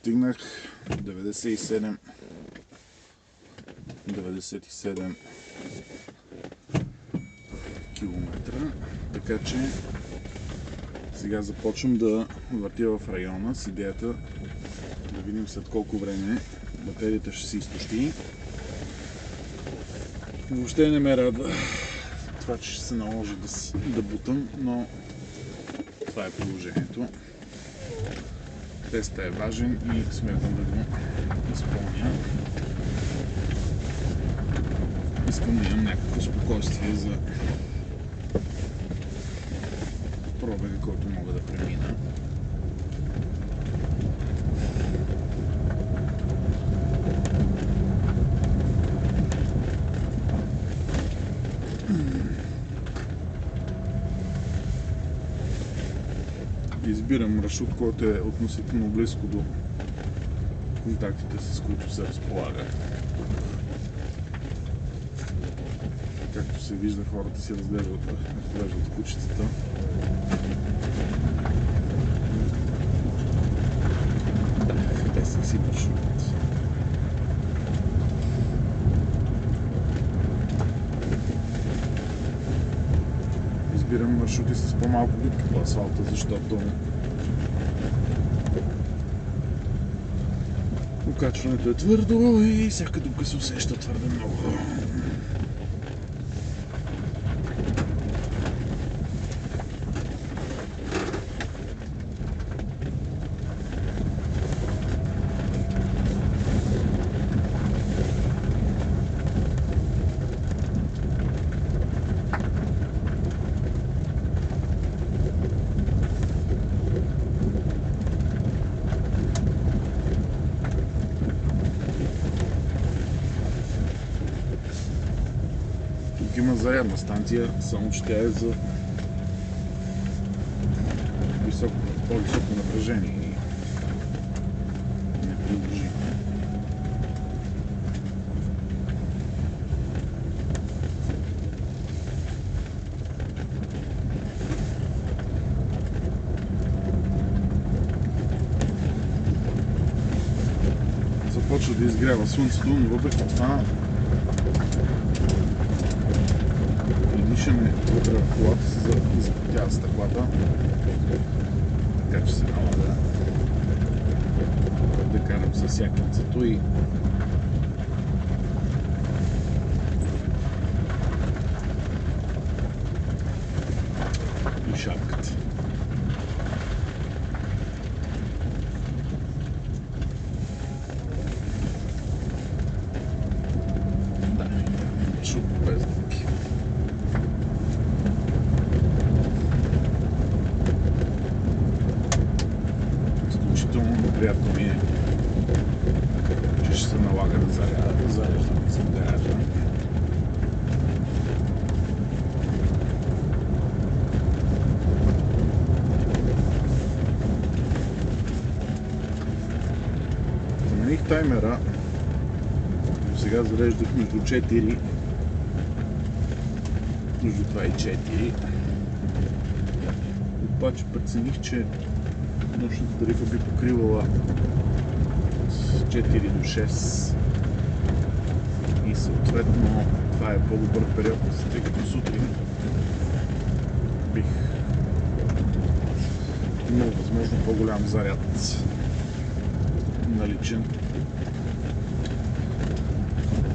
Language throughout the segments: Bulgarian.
Достигнах 97 километра, така че сега започвам да въртя в района с идеята да видим след колко време батерията ще се изтощи. Въобще не ме радва това, че ще се наложи да бутам, но това е положението. Тестът е важен и смятам да го изпълня. Искам да имам някакво спокойствие за пробега, който мога да премина. Избирам маршрут, който е относително близко до контактите, с които се разполага. Както се вижда, хората си разглеждат кучетата. Тесен си маршрут. Избирам маршрути с по-малко битки по асфалта, защото окачването е твърдо и всяка дупка се усеща твърде много. Тук има зарядна станция, само че тя е за по-високо напрежение и неприложимо. Започва да изгрява слънцето, но въпреки това дишаме вътре в колата се запотява стъклата, така че се налага да карам със сякънцето и шапката. Да, маршрут без дупки. Приятно ми е, че ще се налага да зареждам за гаража. Замених таймера. Сега зареждах между 4, между 2 и 4. Обаче прецених, че нощната тарифа би покривала от 4 до 6 и съответно това е по-добър период, тъй като сутрин бих имал възможно по-голям заряд наличен.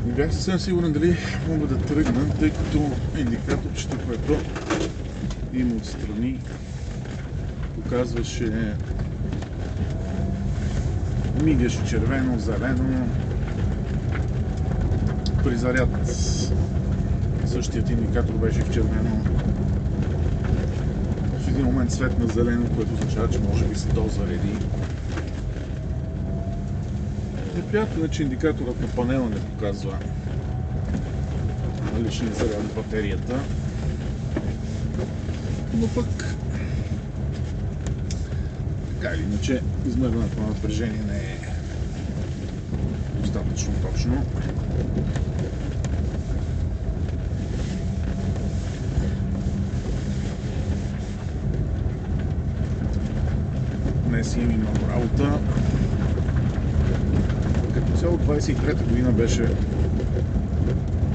Не бях съвсем сигурен дали мога да тръгна, тъй като индикаторчето, което има отстрани, показваше мигаше червено, зелено. При заряд същият индикатор беше в червено. В един момент светна зелено, което означава, че може би се дозареди. Неприятно е, че индикаторът на панела не показва наличния заряд в батерията. Но пък така или иначе, измерването на напрежение не е достатъчно точно. Днес имам много работа. Цяло 23-та година беше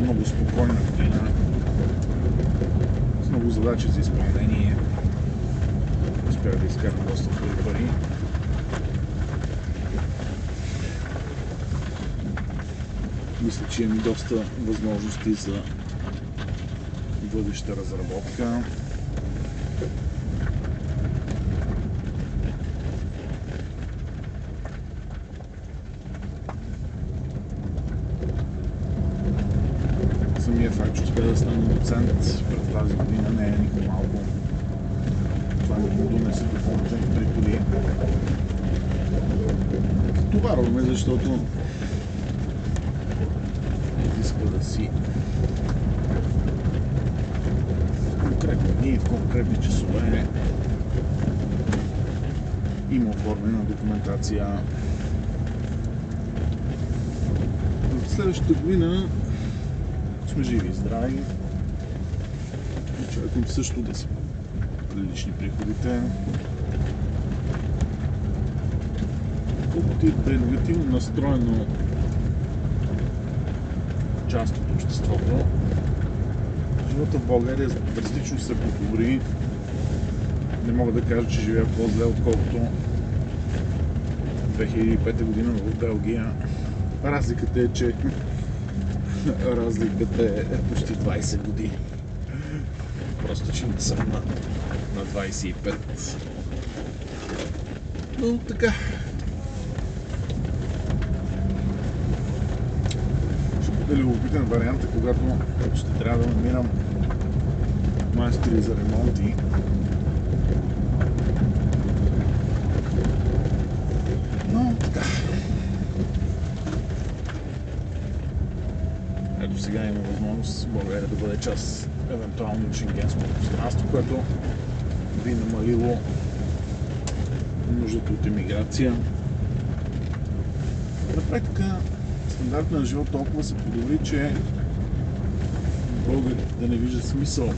много спокойна година, с много задачи за изпълнение. Успях да изкарам доста добри пари. Мисля, че имам доста възможности за бъдеща разработка. Самия факт, че успя да стана доцент през тази година, не е никак малко. Това не го донесе допълнителни приходи. Товарваме, защото иска да си конкретни дни, конкретни часове. Има оформена документация. В следващата година сме живи и здрави. Очаквам също да са прилични приходите. Колкото и да е негативно настроено част от обществото, живота в България драстично се подобри. Не мога да кажа, че живея по-зле, отколкото 2005 година в Белгия. Разликата е, че разликата е почти 20 години. Просто, че не съм на 25. Но така. Ще бъде любопитен вариант, когато ще трябва да намирам майстори за ремонти. Но така. Ето сега има възможност България да бъде част евентуално от шенгенското пространство, което би намалило нуждата от емиграция. На практика стандартът на живот толкова се подобри, че българите да не виждат смисъл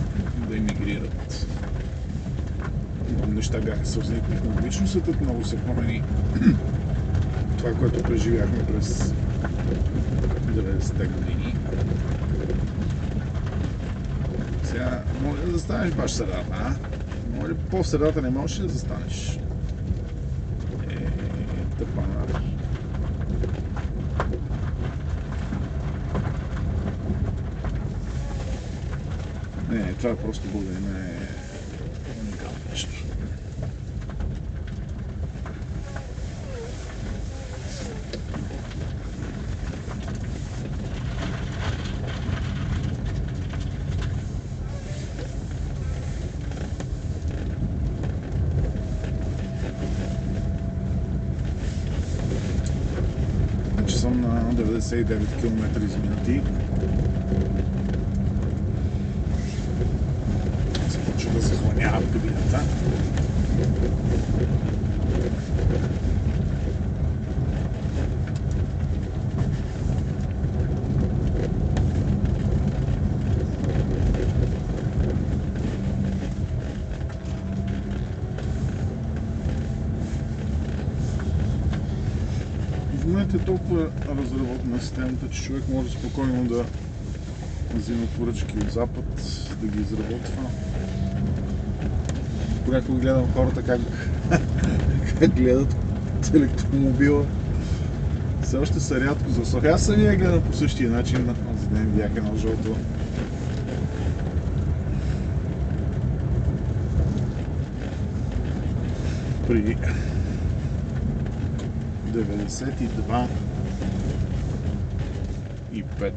да емигрират. Много неща бяха свързани технологично, светът много се промени. Това, което преживяхме през 90-те години. Сега, може да застанеш баш в средата, а? Може по-в средата не можеш да застанеш. Тъпанар. Не, това е просто българин, не е уникално нещо. Значи съм на 99 км изминати. Започва да захланява кабината. В момента е толкова разработена системата, че човек може спокойно да взима поръчки от Запад, да ги изработва. Понякога гледам хората как гледат електромобила. Все още са рядко за слух. Аз самия гледам по същия начин. Онзи ден видях едно жълто. При 92 и 5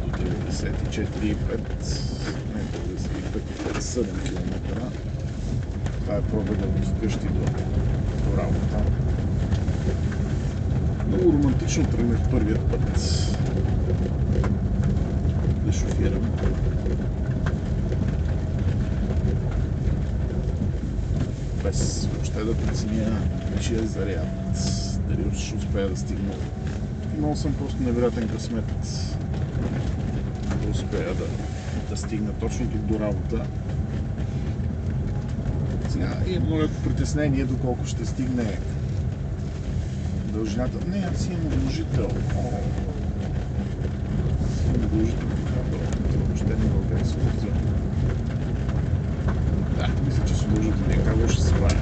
до 94 и 5, не 95 и 7 км. Това е пробега от вкъщи до работа. Много романтично тръгнах първият път да шофирам. Без въобще да преценя нечия заряд, дали ще успея да стигна. Имал съм просто невероятен късмет да успея да стигна точно тук до работа. Сега имам много притеснение доколко ще стигне Дължината... Не, аз имам удължител. Имам удължител по кабел. Това въобще не го бях свързал. Да, мисля, че с удължителния кабел ще се варя.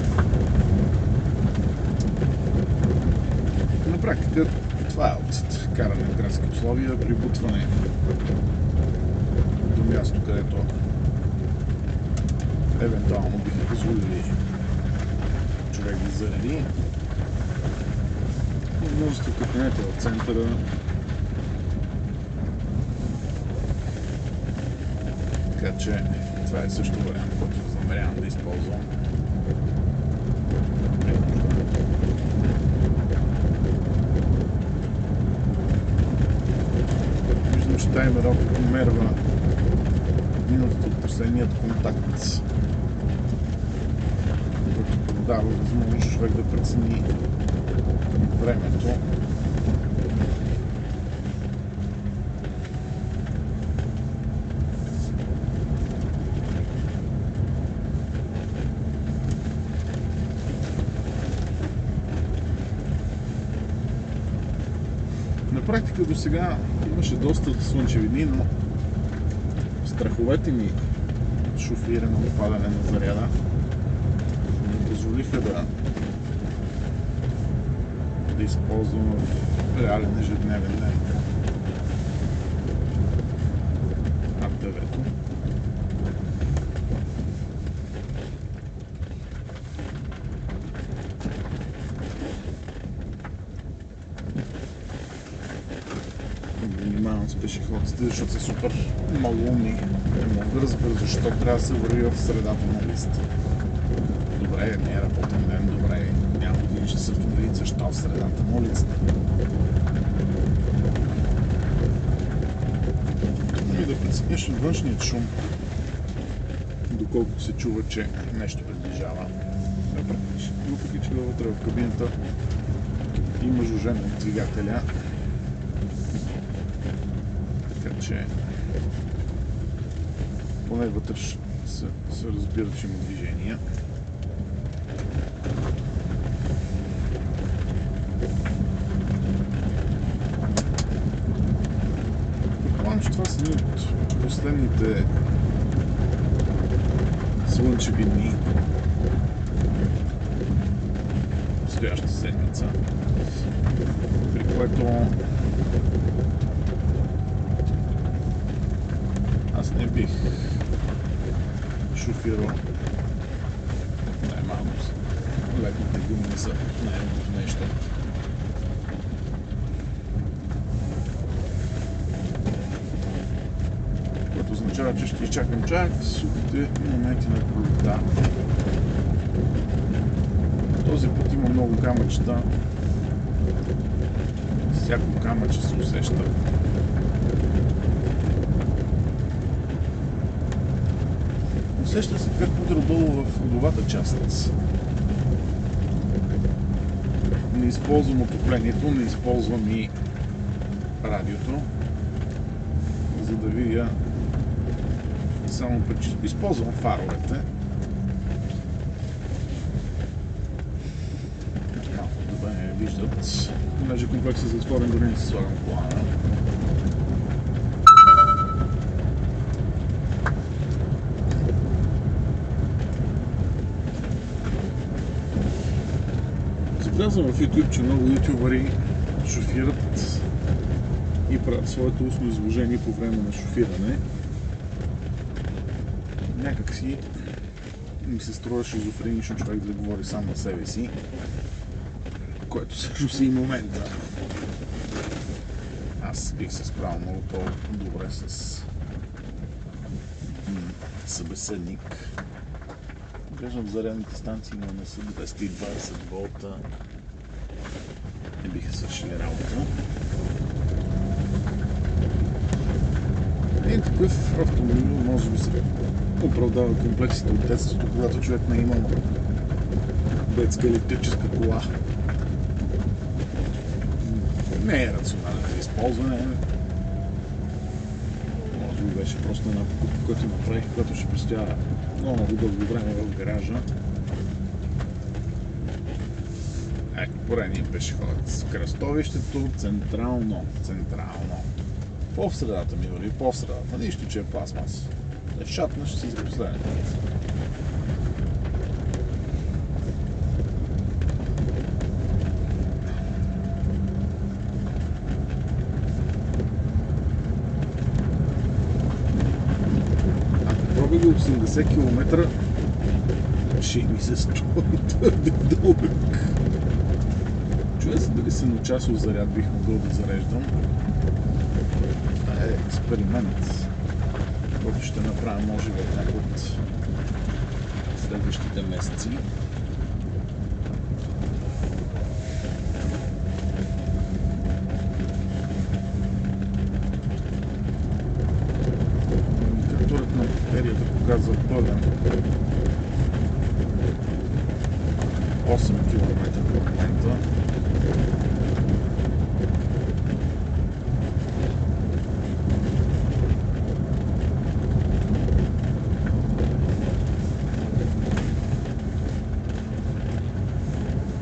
На практика това е опцията. Каране в градски условия, прибутване до място, където евентуално биха позволили човек да зареди. Множество кабинети в центъра. Така че това е също вариант, който възнамерявам да използвам. Виждам, че таймерът померва минутата от последният контакт, който дава възможност човек да прецени времето. На практика до сега имаше доста слънчеви дни, но страховете ми шофиране, падане на заряда ми позволиха да използвам в реален ежедневен ден АТВ-то. Внимавам с пешеходците, защото са супер много умни. Не мога да разбера защо трябва да се върви в средата на листа. Добре, не е работен ден, добре, няма години ще се автомобилите, защо в средата на улицата. И да прецениш от външният шум, доколкото се чува, че нещо приближава. Въпреки че вътре в кабината има жужене от двигателя, така че поне вътре се разбира, че има движения. Предполагам, че това са едни от последните слънчеви дни следващата седмица, при което аз не бих шофирал най-малко. Летните гуми са най-едното нещо. Което означава, че ще изчакам чак в сухите моменти на пролетта. Този път има много камъчета. Всяко камъче се усеща. Усеща се как удълбало в ходовата част. Не използвам отоплението, не използвам и радиото, за да видя само използвам фаровете. Малко добре не виждат, понеже комплексът за затворен дори не се слагам плана. Забелязвам в YouTube, че много ютубъри шофират и правят своето устно изложение по време на шофиране. Някак си ми се струва шизофренично човек да говори сам на себе си, което всъщност е и момента. Аз бих се справил много по-добре с събеседник. Глеждам зарядните станции, но не са 220 волта. Не биха свършили работа. Един такъв автомобил може би се оправдава комплексите от детството, когато човек не е имал детска електрическа кола. Не е рационален за използване. Може би беше просто една покупка, която направих, която ще престоява много дълго време в гаража. Ето, поредния пешеходец. Кръстовището централно. По средата ми вали, по средата. Нищо, че е пластмас. Не шатна, ще си за последен. Ако пробили 80 км, ще ми се струва твърде дълъг. Чуя се дали се на часов заряд бих могъл да зареждам. Експеримент, който ще направя може би в някой от следващите месеци. Индикаторът на батерията показва пълен 8 км в момента.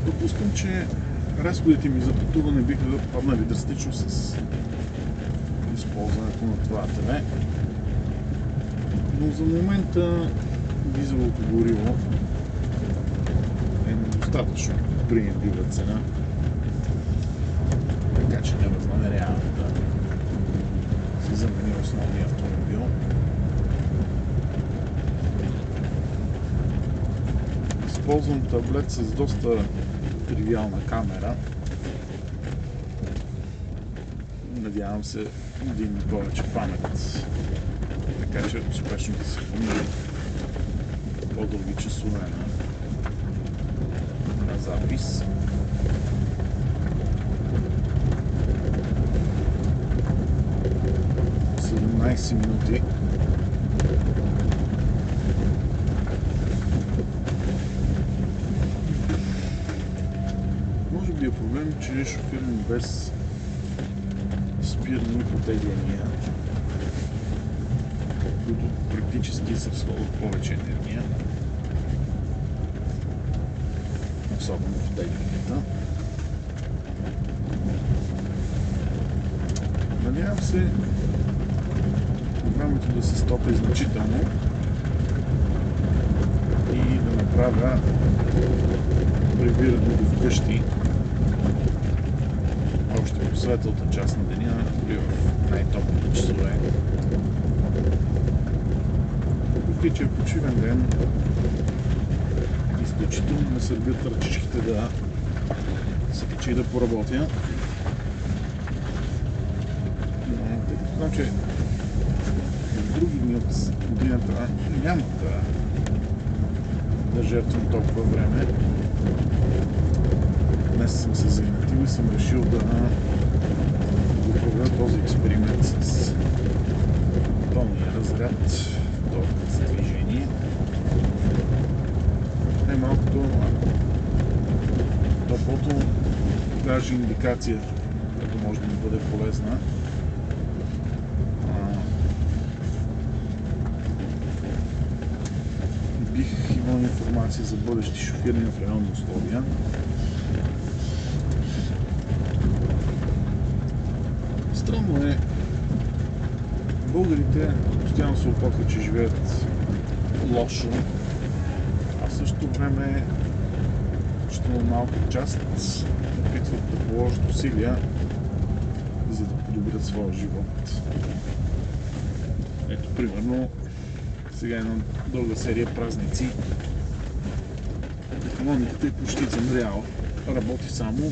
Допускам, че разходите ми за пътуване биха паднали драстично с използването на това АТВ. Но за момента дизеловото гориво е недостатъчно приемлива цена. Така че не възнамерявам да се замени основния автомобил. Използвам таблет с доста тривиална камера. Надявам се да има повече памет, така че успешно да се помисли по-дълги часове на запис. В 17 минути. Може би е проблем, че шофирам без спирани потегляния, които практически се разходват повече енергия. Особено потегленията. Надявам се времето да се стопи значително и да направя прибиране до вкъщи още по светлата част на деня, дори в най-топлите часове. Въпреки че е почивен ден, изключително ме сърбят ръчичките да се качи да поработя. Но тъй като знам, че в други дни от годината няма да жертвам толкова време, днес съм се заинатил и съм решил да проведа този експеримент с пълния разряд за движение. Най-малкото топлото даже индикация, която може да ми бъде полезна. Бих имал информация за бъдещи шофирания в реални условия. Странно е, българите постоянно се оплакват, че живеят лошо, а в същото време изключително малка част опитват да положат усилия, за да подобрят своя живот. Ето, примерно, сега една дълга серия празници. Икономиката е почти замряла. Работи само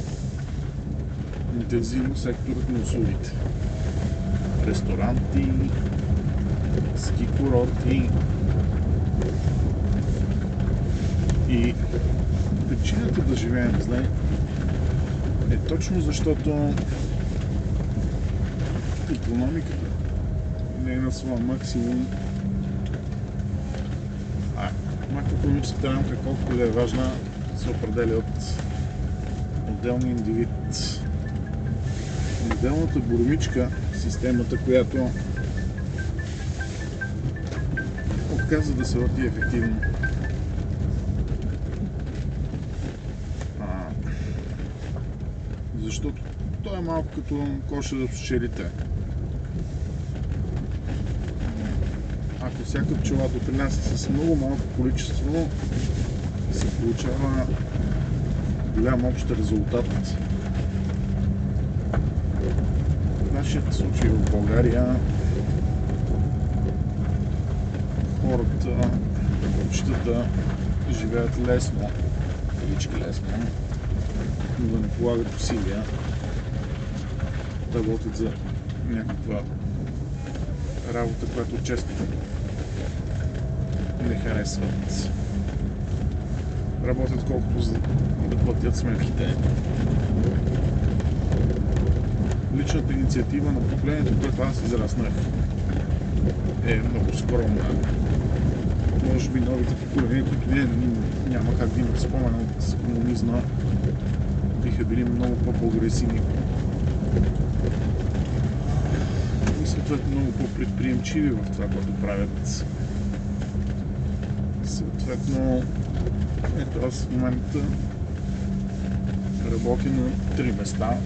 интензивно секторът на услугите. Ресторанти, ски курорти. И причината да живеем зле е точно защото икономиката не е на своя максимум, а макроекономическата рамка, колкото да е важна, се определя от отделния индивид. Отделната боромичка, системата, която отказва да се върти ефективно. защото той е малко като коша за пчелите. Ако всяка пчела допринася с много малко количество, се получава голям общ резултат. В нашия случай в България хората предпочитат да живеят лесно, лесно, но да не полагат усилия, да работят за някаква работа, която често не харесват. Работят колкото за да платят сметките. Личната инициатива на поколението, което аз израснах, е много скромна. Може би новите поколения, които няма как да имат спомен от комунизма, биха били много по-прогресивни и съответно много по-предприемчиви в това, което правят. Съответно, ето аз в момента работя на 3 места.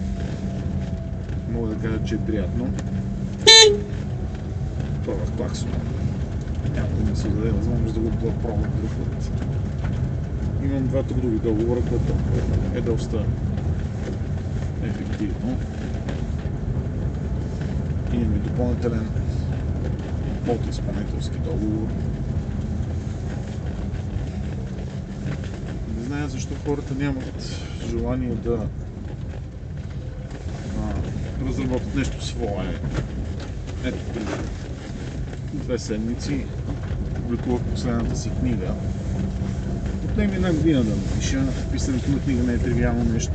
Мога да кажа, че е приятно. Пробвах клаксона. Няма да ми се даде възможност да го пробвам друг път. Имам 2 трудови договора, което е доста ефективно. Имам и допълнителен подизпълнителски договор. Не зная защо хората нямат желание да разработят нещо свое. Ето, преди 2 седмици публикувах последната си книга. Отнеми 1 година да напиша. Писането на книга не е тривиално нещо.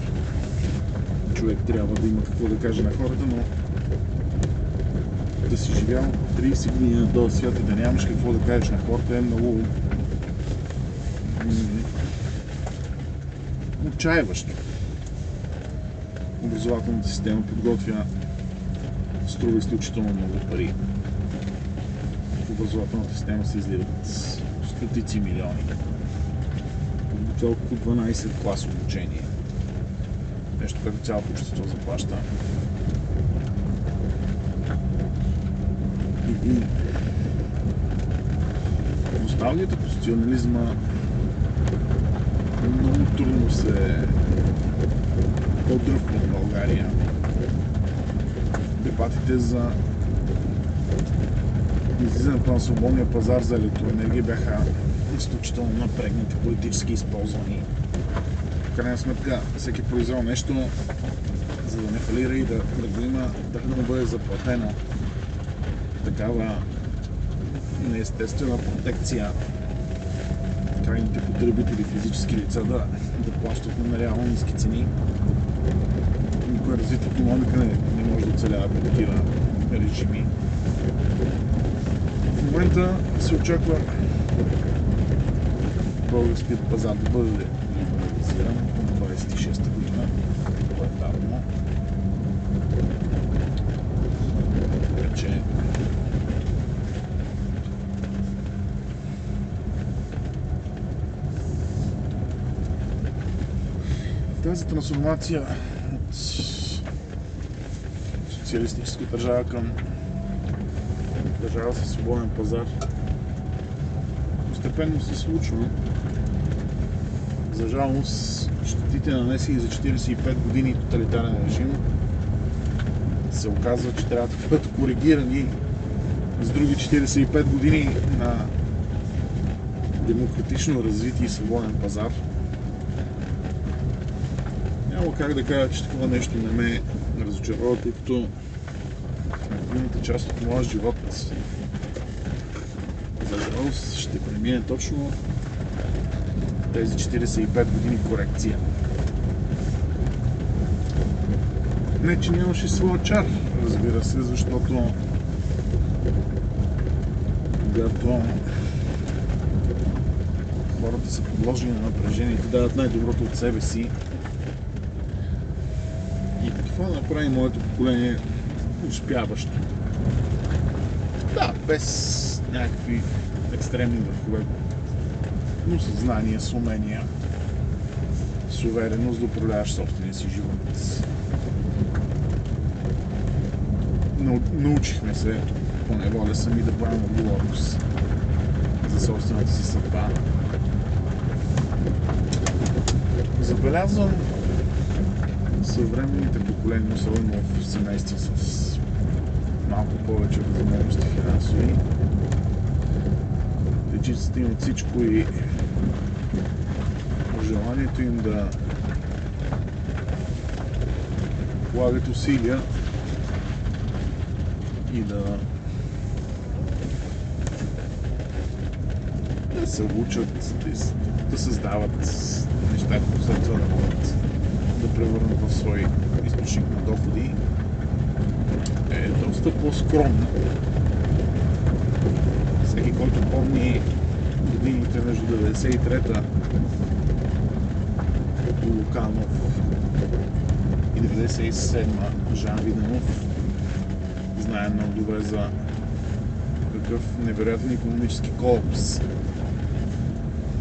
Човек трябва да има какво да каже на хората, но да си живял 30 години на този свят и да нямаш какво да кажеш на хората е много отчаиващо. Образователната система подготвя, струва изключително много пари. В образователната система се изливат стотици милиони. Подготовка по 12 клас обучение. Нещо, което цялото общество заплаща. И носталгията, конституционализма много трудно се отдръпва в България. Дебатите за излизането на свободния пазар за електроенергия бяха изключително напрегнати, политически използвани. В крайна сметка всеки произвел нещо, за да не фалира и да го има, да му бъде заплатено такава неестествена протекция. Крайните потребители, физически лица да плащат на нереално ниски цени. Никой развит икономика не може да оцелява по такива режими. В момента се очаква българският пазар да бъде либерализиран от 26-та година. Това е давно. Вече тази трансформация от социалистическа държава към държава със свободен пазар постепенно се случва. За жалост, щетите нанесени за 45 години тоталитарен режим се оказва, че трябва да бъдат коригирани с други 45 години на демократично развитие и свободен пазар. Няма как да кажа, че такова нещо не ме разочарова, тъй като голямата част от моя живот за жалост ще премине точно тези 45 години корекция. Не, че нямаше своя чар, разбира се, защото когато хората са подложени на напрежение и дават най-доброто от себе си, и това направи моето поколение успяващо. Да, без някакви екстремни върхове, но със знания, с умения, с увереност да управляваш собствения си живот. Научихме се по неволя сами да поемем отговорност за собствената си съдба. Забелязвам съвременните поколения, особено в семейства с малко повече възможности финансови. Дечицата имат всичко и желанието им да полагат усилия и да се учат, да създават неща, които след това да могат да превърнат в свой източник на доходи, е доста по-скромно. Всеки, който помни годините между 93-та като Луканов и 97-та Жан Виденов, знае много добре за какъв невероятен икономически колапс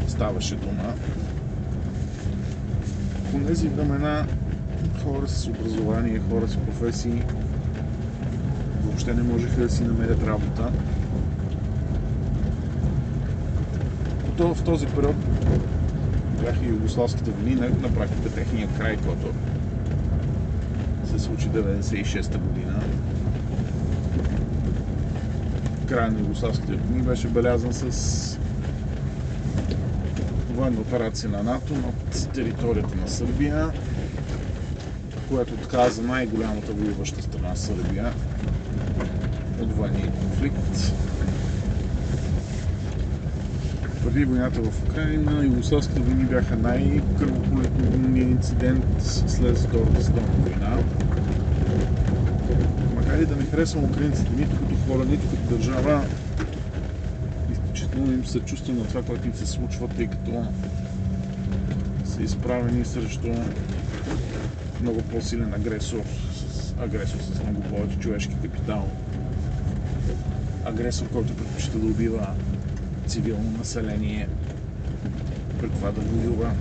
ставаше дума. В тези времена хора с образование, хора с професии въобще не можеха да си намерят работа. В този период бяха югославските войни, на практика техния край, който се случи 96-та година. Края на югославските войни беше белязан с военна операция на НАТО над територията на Сърбия, която отказа най-голямата воюваща страна Сърбия от военния конфликт. Преди войната в Украина, югославските войни бяха най-кръвопролитният инцидент след Втората световна война. Макар и да не харесвам украинците нито като хора, нито като държава, изключително им съчувствам на това, което им се случва, тъй като са изправени срещу много по-силен агресор с много повече човешки капитал. Агресор, който предпочита да убива цивилно население, пред това да воюва,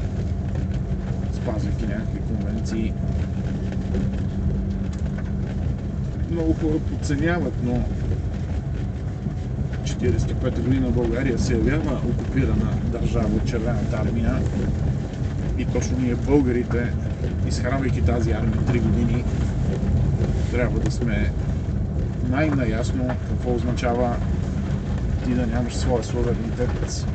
спазвайки някакви конвенции. Много хора подценяват, но 1945 година България се явява окупирана държава от Червената армия и точно ние, българите, изхранвайки тази армия 3 години, трябва да сме най-наясно какво означава ти да нямаш своя суверенитет.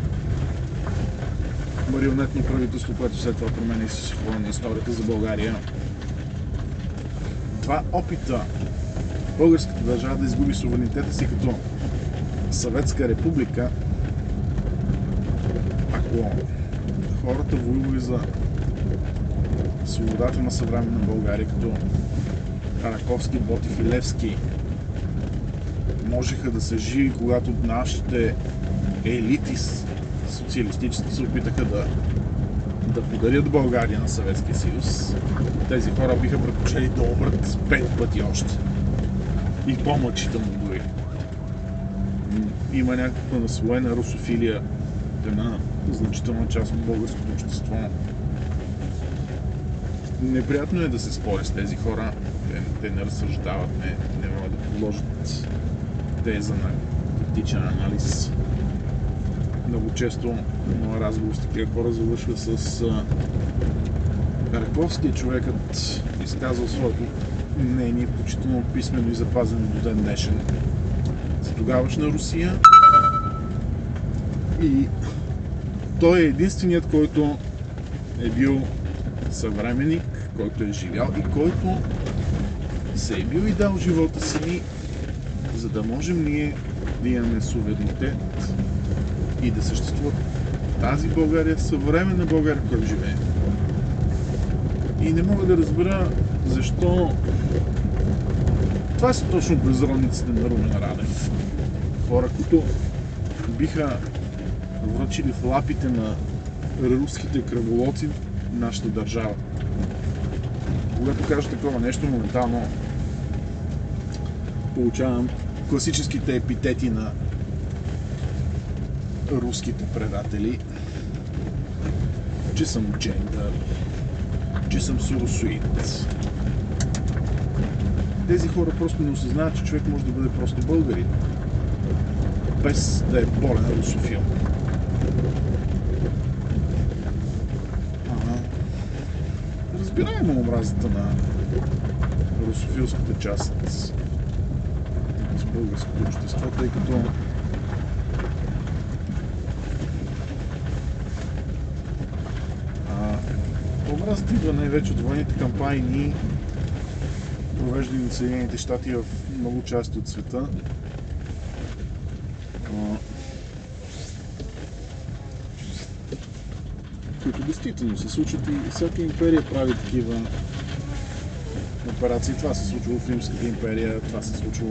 Марионетно правителство, което след това променя и се хода на историята за България. Два опита българската държава да изгуби суверенитета си като Съветска република, ако хората воювали за свободата на съвременна България, като Раковски, Ботев и Левски, можеха да са живи, когато нашите елити социалистически се опитаха да подарят България на Съветския съюз, тези хора биха предпочели да умрат 5 пъти още. И по-мъчително дори. Има някаква наслоена русофилия в една значителна част от българското общество. Неприятно е да се спори с тези хора. Те не разсъждават, не могат да подложат теза на критичен анализ. Много често моят разговор с такива хора завършва с Раковски, човекът изказал своето мнение, включително писмено и запазено до ден днешен, за тогавашна Русия. И той е единственият, който е бил съвременник, който е живял и който се е бил и дал живота си, за да можем ние да имаме суверенитет и да съществува тази България, съвременна България, в която живеем. И не мога да разбера защо това са точно безродниците на Румен Радев. Хора, които биха връчили в лапите на руските кръволоци нашата държава. Когато кажа такова нещо, моментално получавам класическите епитети на руските предатели, че съм джендър, че съм суросоид. Тези хора просто не осъзнават, че човек може да бъде просто българин, без да е болен русофил. Разбираемо омразата на русофилската част с българското общество, тъй като омразата идва най-вече от военните кампании, провеждани от Съединените щати в много части от света. Които действително се случват и всяка империя прави такива операции. Това се случва в Римската империя, това се случва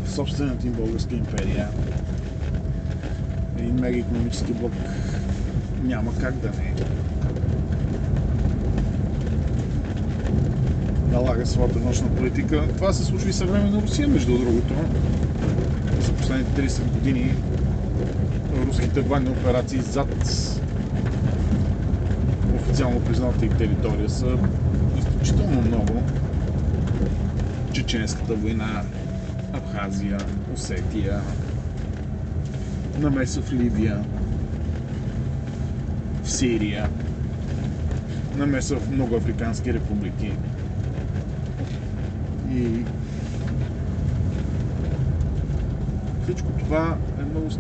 в собствената им българска империя. Един мега икономически блок няма как да не налага своята външна политика. Това се случва и съвременно Русия, между другото. За последните 30 години руските военни операции зад официално признатата и територия са изключително много. Чеченската война, Абхазия, Осетия, намеса в Ливия, в Сирия, намеса в много африкански републики. И всичко това е много странно.